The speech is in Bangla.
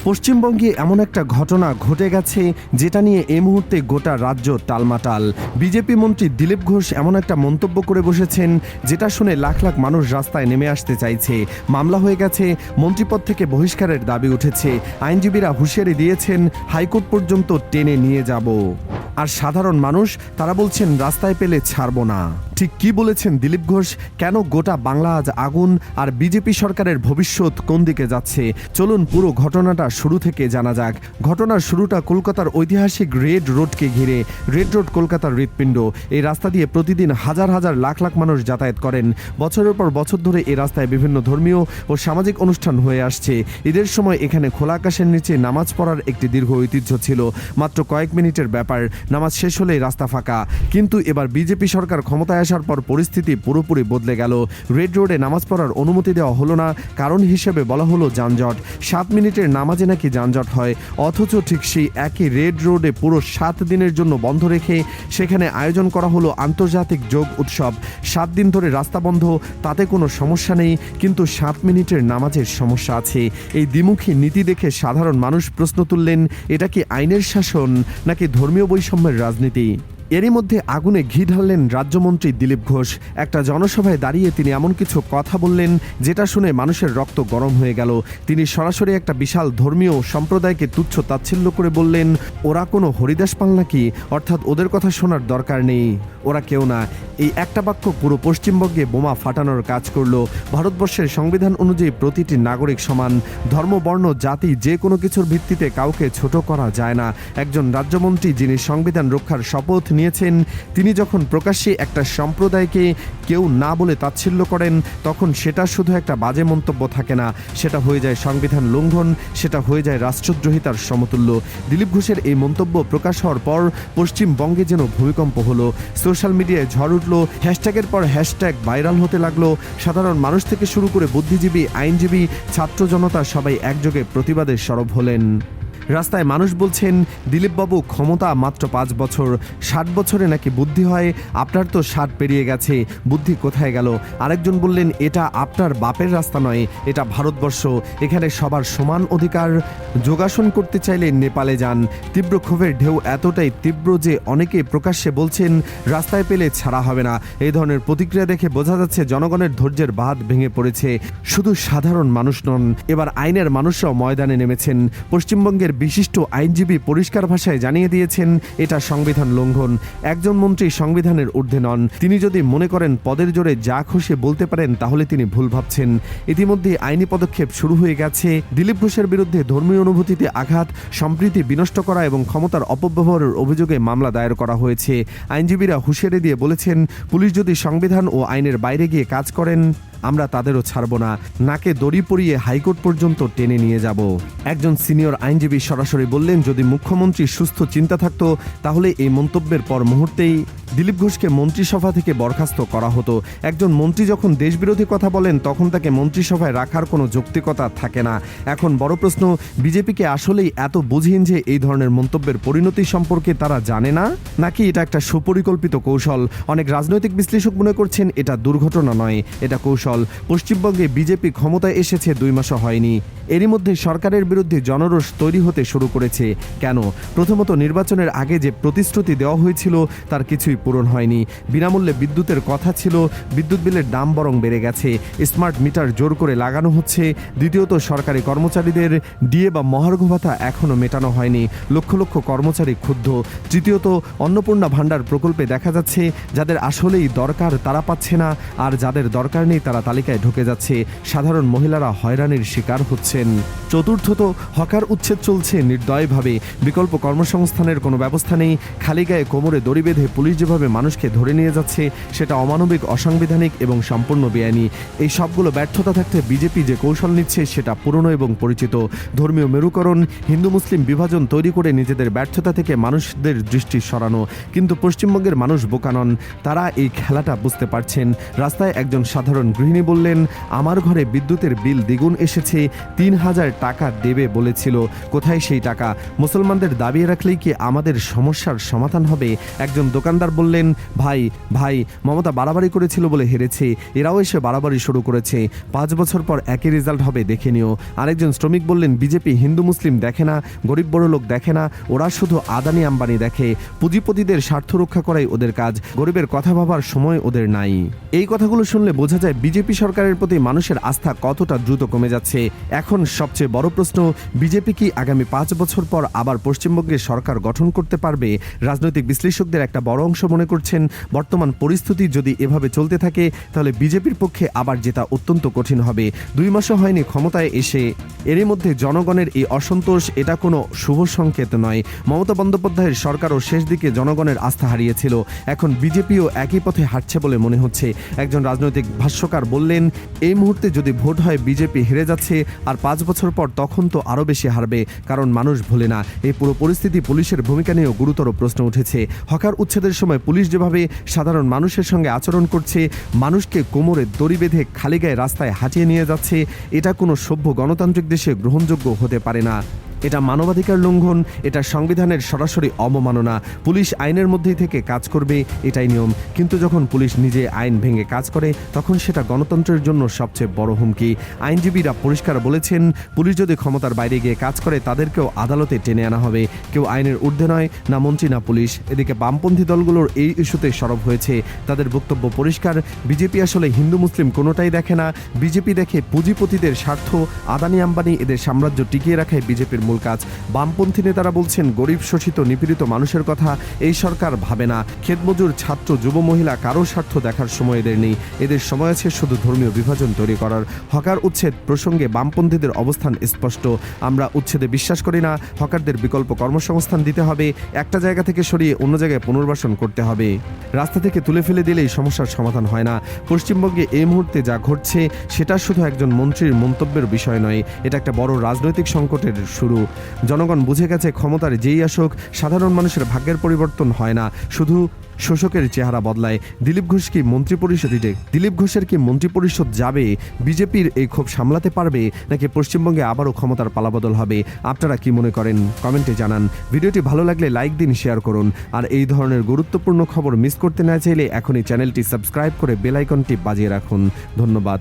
পশ্চিমবঙ্গে এমন একটা ঘটনা ঘটে গেছে যেটা নিয়ে এই মুহূর্তে গোটা রাজ্য টালমাটাল। বিজেপি মন্ত্রী দিলীপ ঘোষ এমন একটা মন্তব্য করে বসেছেন যেটা শুনে লাখ লাখ মানুষ রাস্তায় নেমে আসতে চাইছে। মামলা হয়ে গেছে, মন্ত্রিপদ থেকে বহিষ্কারের দাবি উঠেছে, আইনজীবীরা হুঁশিয়ারি দিয়েছেন হাইকোর্ট পর্যন্ত টেনে নিয়ে যাব। আর সাধারণ মানুষ তারা বলছেন রাস্তায় পেলে ছাড়ব না। ঠিক কি বলেছেন দিলীপ ঘোষ, কেন গোটা বাংলা আজ আগুন, আর বিজেপি সরকারের ভবিষ্যৎ কোন দিকে যাচ্ছে, চলুন পুরো ঘটনাটা শুরু থেকে জানা যাক। ঘটনার শুরুটা কলকাতার ঐতিহাসিক রেড রোডকে ঘিরে। রেড রোড কলকাতার হৃৎপিণ্ড। এই রাস্তা দিয়ে প্রতিদিন হাজার হাজার লাখ লাখ মানুষ যাতায়াত করেন। বছরের পর বছর ধরে এই রাস্তায় বিভিন্ন ধর্মীয় ও সামাজিক অনুষ্ঠান হয়ে আসছে। ঈদের সময় এখানে খোলা আকাশের নিচে নামাজ পড়ার একটি দীর্ঘ ঐতিহ্য ছিল। মাত্র কয়েক মিনিটের ব্যাপার, নামাজ শেষ হলেই রাস্তা ফাঁকা। কিন্তু এবার বিজেপি সরকার ক্ষমতায় আসার পর পরিস্থিতি পুরোপুরি বদলে গেল। রেড রোডে নামাজ পড়ার অনুমতি দেওয়া হলো না। কারণ হিসেবে বলা হলো যানজট। 7 মিনিটের নামাজে নাকি যানজট হয়, অথচ ঠিক সেই একই রেড রোডে পুরো 7 দিনের জন্য বন্ধ রেখে সেখানে আয়োজন করা হলো আন্তর্জাতিক যোগ উৎসব। 7 দিন ধরে রাস্তা বন্ধ, তাতে কোনো সমস্যা নেই, কিন্তু 7 মিনিটের নামাজের সমস্যা আছে। এই দ্বিমুখী নীতি দেখে সাধারণ মানুষ প্রশ্ন তুললেন, এটা কি আইনের শাসন নাকি ধর্মীয় বৈষম্যের রাজনীতি? এরই মধ্যে আগুনে ঘি ঢাললেন রাজ্যমন্ত্রী দিলীপ ঘোষ। একটা জনসভায় দাঁড়িয়ে তিনি এমন কিছু কথা বললেন যেটা শুনে মানুষের রক্ত গরম হয়ে গেল। তিনি সরাসরি একটা বিশাল ধর্মীয় সম্প্রদায়কে তুচ্ছ তাচ্ছিল্য করে বললেন, ওরা কোনো হরিদাস পাল নাকি? অর্থাৎ ওদের কথা শোনার দরকার নেই, ওরা কেউ না। এই একটা বাক্য পুরো পশ্চিমবঙ্গে বোমা ফাটানোর কাজ করলো। ভারতবর্ষের সংবিধান অনুযায়ী প্রতিটি নাগরিক সমান। ধর্ম, বর্ণ, জাতি যে কোনো কিছুর ভিত্তিতে কাউকে ছোট করা যায় না। একজন রাজ্যমন্ত্রী যিনি সংবিধান রক্ষার শপথ নিয়েছেন, তিনি যখন প্রকাশ্যে একটা সম্প্রদায়কে কেউ না বলে তাচ্ছিল্য করেন, তখন সেটা শুধু একটা বাজে মন্তব্য থাকে না, সেটা হয়ে যায় সংবিধান লঙ্ঘন, সেটা হয়ে যায় রাষ্ট্রদ্রোহিতার সমতুল্য। দিলীপ ঘোষের এই মন্তব্য প্রকাশ হওয়ার পর পশ্চিমবঙ্গে যেন ভূমিকম্প হলো। সোশ্যাল মিডিয়ায় ঝড় উঠলো, হ্যাশট্যাগের পর হ্যাশট্যাগ ভাইরাল হতে লাগলো। সাধারণ মানুষ থেকে শুরু করে বুদ্ধিজীবী, আইনজীবী, ছাত্র জনতা সবাই একযোগে প্রতিবাদে সরব হলেন। রাস্তায় মানুষ বলছেন, দিলীপবাবু ক্ষমতা মাত্র 5 বছর, 60 বছরে নাকি বুদ্ধি হয়? আপনার তো 60 পেরিয়ে গেছে, বুদ্ধি কোথায় গেল? আরেকজন বললেন, এটা আপনার বাপের রাস্তা নয়, এটা ভারতবর্ষ, এখানে সবার সমান অধিকার। যোগাসন করতে চাইলে নেপালে যান। তীব্র ক্ষোভের ঢেউ এতটাই তীব্র যে অনেকে প্রকাশ্যে বলছেন রাস্তায় পেলে ছাড়া হবে না। এই ধরনের প্রতিক্রিয়া দেখে বোঝা যাচ্ছে জনগণের ধৈর্যের বাঁধ ভেঙে পড়েছে। শুধু সাধারণ মানুষ নন, এবার আইনের মানুষরাও ময়দানে নেমেছেন। পশ্চিমবঙ্গের বিশিষ্ট আইনজীবী পরিষ্কার ভাষায় জানিয়ে দিয়েছেন, এটা সংবিধান লঙ্ঘন। একজন মন্ত্রী সংবিধানের ঊর্ধ্বে নন। তিনি যদি মনে করেন পদের জোরে যা খুশি বলতে পারেন, তাহলে তিনি ভুল ভাবছেন। ইতিমধ্যে আইনি পদক্ষেপ শুরু হয়ে গেছে। দিলীপ ঘোষের বিরুদ্ধে ধর্মীয় অনুভূতিতে আঘাত, সম্প্রীতি বিনষ্ট করা এবং ক্ষমতার অপব্যবহারের অভিযোগে মামলা দায়ের করা হয়েছে। আইনজীবীরা হুঁশিয়ারি দিয়ে বলেছেন, পুলিশ যদি সংবিধান ও আইনের বাইরে গিয়ে কাজ করেন, আমরা তাদেরও ছাড়ব না। নাকে দড়ি পরিয়ে হাইকোর্ট পর্যন্ত টেনে নিয়ে যাব। একজন সিনিয়র আইনজীবী সরাসরি বললেন, যদি মুখ্যমন্ত্রীর সুস্থ চিন্তা থাকতো তাহলে এই মন্তব্যের পর মুহূর্তেই দিলীপ ঘোষকে মন্ত্রিসভা থেকে বরখাস্ত করা হতো। একজন মন্ত্রী যখন দেশবিরোধী কথা বলেন, তখন তাকে মন্ত্রিসভায় রাখার কোনো যৌক্তিকতা থাকে না। এখন বড় প্রশ্ন, বিজেপিকে আসলেই এত বুঝিন যে এই ধরনের মন্তব্যের পরিণতি সম্পর্কে তারা জানে না, নাকি এটা একটা সুপরিকল্পিত কৌশল? অনেক রাজনৈতিক বিশ্লেষক মনে করছেন এটা দুর্ঘটনা নয়, এটা কৌশল। পশ্চিমবঙ্গে বিজেপি ক্ষমতায় এসেছে 2 মাসও হয়নি, এরই মধ্যে সরকারের বিরুদ্ধে জনরোষ তৈরি হতে শুরু করেছে। কেন? প্রথমত, নির্বাচনের আগে যে প্রতিশ্রুতি দেওয়া হয়েছিল তার কিছুই পূরণ হয়নি। বিনামূল্যে বিদ্যুতের কথা ছিল, বিদ্যুৎ বিলের দাম বরং বেড়ে গেছে। স্মার্ট মিটার জোর করে লাগানো হচ্ছে। দ্বিতীয়ত, সরকারি কর্মচারীদের ডিএ বা মহার্ঘ ভাতা এখনও মেটানো হয়নি, লক্ষ লক্ষ কর্মচারী ক্ষুব্ধ। তৃতীয়ত, অন্নপূর্ণা ভাণ্ডার প্রকল্পে দেখা যাচ্ছে যাদের আসলেই দরকার তারা পাচ্ছে না, আর যাদের দরকার নেই তারা তালিকায় ঢুকে যাচ্ছে। সাধারণ মহিলারা হয়রানির শিকার হচ্ছেন। চতুর্থত, হকার উচ্ছেদ চলছে নির্দয়ভাবে। বিকল্প কর্মসংস্থানের কোনো ব্যবস্থা নেই। খালি গায়ে কোমরে দড়ি বেঁধে পুলিশ যেভাবে মানুষকে ধরে নিয়ে যাচ্ছে, সেটা অমানবিক, অসাংবিধানিক এবং সম্পূর্ণ বেআইনি। এই সবগুলো ব্যর্থতা থাকতে বিজেপি যে কৌশল নিচ্ছে সেটা পুরনো এবং পরিচিত। ধর্মীয় মেরুকরণ, হিন্দু মুসলিম বিভাজন তৈরি করে নিজেদের ব্যর্থতা থেকে মানুষদের দৃষ্টি সরানো। কিন্তু পশ্চিমবঙ্গের মানুষ বোকা নন, তারা এই খেলাটা বুঝতে পারছেন। রাস্তায় একজন সাধারণ গৃহিণী বললেন, আমার ঘরে বিদ্যুতের বিল দ্বিগুণ এসেছে, ৩,০০০ টাকা দেবে বলেছিল, কোথায় সেই টাকা? মুসলমানদের দাবিয়ে রাখলেই কি আমাদের সমস্যার সমাধান হবে? একজন দোকানদার বললেন, ভাই ভাই মমতা বাড়াবাড়ি করেছিল বলে হেরেছে, এরাও এসে বাড়াবাড়ি শুরু করেছে, 5 বছর পর একই রেজাল্ট হবে, দেখে নিও। আরেকজন শ্রমিক বললেন, বিজেপি হিন্দু মুসলিম দেখে না, গরিব বড় লোক দেখে না, ওরা শুধু আদানি আম্বানি দেখে, পুঁজিপতিদের স্বার্থ রক্ষা করাই ওদের কাজ, গরিবের কথা ভাবার সময় ওদের নাই। এই কথাগুলো শুনলে বোঝা যায় বিজেপি সরকারের প্রতি মানুষের আস্থা কতটা দ্রুত কমে যাচ্ছে। এখন সবচেয়ে বড় প্রশ্ন, বিজেপি কি আগামী 5 বছর পর আবার পশ্চিমবঙ্গে সরকার গঠন করতে পারবে? রাজনৈতিক বিশ্লেষকদের একটা বড় অংশ মনে করছেন, বর্তমান পরিস্থিতি যদি এভাবে চলতে থাকে তাহলে বিজেপির পক্ষে আবার জেতা অত্যন্ত কঠিন হবে। 2 মাসও হয়নি ক্ষমতায় এসে, এরই মধ্যে জনগণের এই অসন্তোষ, এটা কোনো শুভ সংকেত নয়। মমতা বন্দ্যোপাধ্যায়ের সরকারও শেষ দিকে জনগণের আস্থা হারিয়েছিল, এখন বিজেপিও একই পথে হাঁটছে বলে মনে হচ্ছে। একজন রাজনৈতিক ভাষ্যকার বললেন, এই মুহূর্তে যদি ভোট হয় বিজেপি হেরে যাচ্ছে, আর 5 বছর পর তখন তো আরও বেশি হারবে, কারণ মানুষ ভোলে না। এই পুরো পরিস্থিতি পুলিশের ভূমিকা নিয়েও গুরুতর প্রশ্ন উঠেছে। হকার উচ্ছেদের সময় পুলিশ যেভাবে সাধারণ মানুষের সঙ্গে আচরণ করছে, মানুষকে কোমরে দড়ি বেঁধে খালি গায়ে রাস্তায় হাঁটিয়ে নিয়ে যাচ্ছে, এটা কোনো সভ্য গণতান্ত্রিক দেশে গ্রহণযোগ্য হতে পারে না। এটা মানবাধিকার লঙ্ঘন, এটা সংবিধানের সরাসরি অবমাননা। পুলিশ আইনের মধ্যেই থেকে কাজ করবে, এটাই নিয়ম। কিন্তু যখন পুলিশ নিজে আইন ভেঙে কাজ করে, তখন সেটা গণতন্ত্রের জন্য সবচেয়ে বড় হুমকি। আইনজীবীরা পরিষ্কার বলেছেন, পুলিশ যদি ক্ষমতার বাইরে গিয়ে কাজ করে তাদেরকেও আদালতে টেনে আনা হবে। কেউ আইনের ঊর্ধ্বে নয়, না মন্ত্রী না পুলিশ। এদিকে বামপন্থী দলগুলোর এই ইস্যুতে সরব হয়েছে। তাদের বক্তব্য পরিষ্কার, বিজেপি আসলে হিন্দু মুসলিম কোনোটাই দেখে না, বিজেপি দেখে পুঁজিপতিদের স্বার্থ, আদানি আম্বানি এদের সাম্রাজ্য টিকিয়ে রাখাই বিজেপির মূল কাজ। বামপন্থী নেতারা বলছেন, গরিব শোষিত নিপীড়িত মানুষের কথা এই সরকার ভাবে না। ক্ষেতমজুর, ছাত্র, যুব, মহিলা কারো স্বার্থ দেখার সময় এদের নেই, এদের সময় আছে শুধু ধর্মীয় বিভাজন তৈরি করার। হকার উচ্ছেদ প্রসঙ্গে বামপন্থীদের অবস্থান স্পষ্ট, আমরা উচ্ছেদে বিশ্বাস করি না, হকারদের বিকল্প কর্মসংস্থান দিতে হবে, একটা জায়গা থেকে সরিয়ে অন্য জায়গায় পুনর্বাসন করতে হবে। রাস্তা থেকে তুলে ফেলে দিলেই সমস্যার সমাধান হয় না। পশ্চিমবঙ্গে এই মুহূর্তে যা ঘটছে সেটা শুধু একজন মন্ত্রীর মন্তব্যের বিষয় নয়, এটা একটা বড় রাজনৈতিক সংকটের শুরু। জনগণ বুঝে গেছে, ক্ষমতার যেই আসুক সাধারণ মানুষের ভাগ্যের পরিবর্তন হয় না, শুধু শোষকের চেহারা বদলায়। দিলীপ ঘোষের কি মন্ত্রিপরিষদ যাবে? বিজেপির এই ক্ষোভ সামলাতে পারবে, নাকি পশ্চিমবঙ্গে আবারও ক্ষমতার পালাবদল হবে? আপনারা কি মনে করেন কমেন্টে জানান। ভিডিওটি ভালো লাগলে লাইক দিন, শেয়ার করুন। আর এই ধরনের গুরুত্বপূর্ণ খবর মিস করতে না চাইলে এখনই চ্যানেলটি সাবস্ক্রাইব করে বেল আইকনটি বাজিয়ে রাখুন। ধন্যবাদ।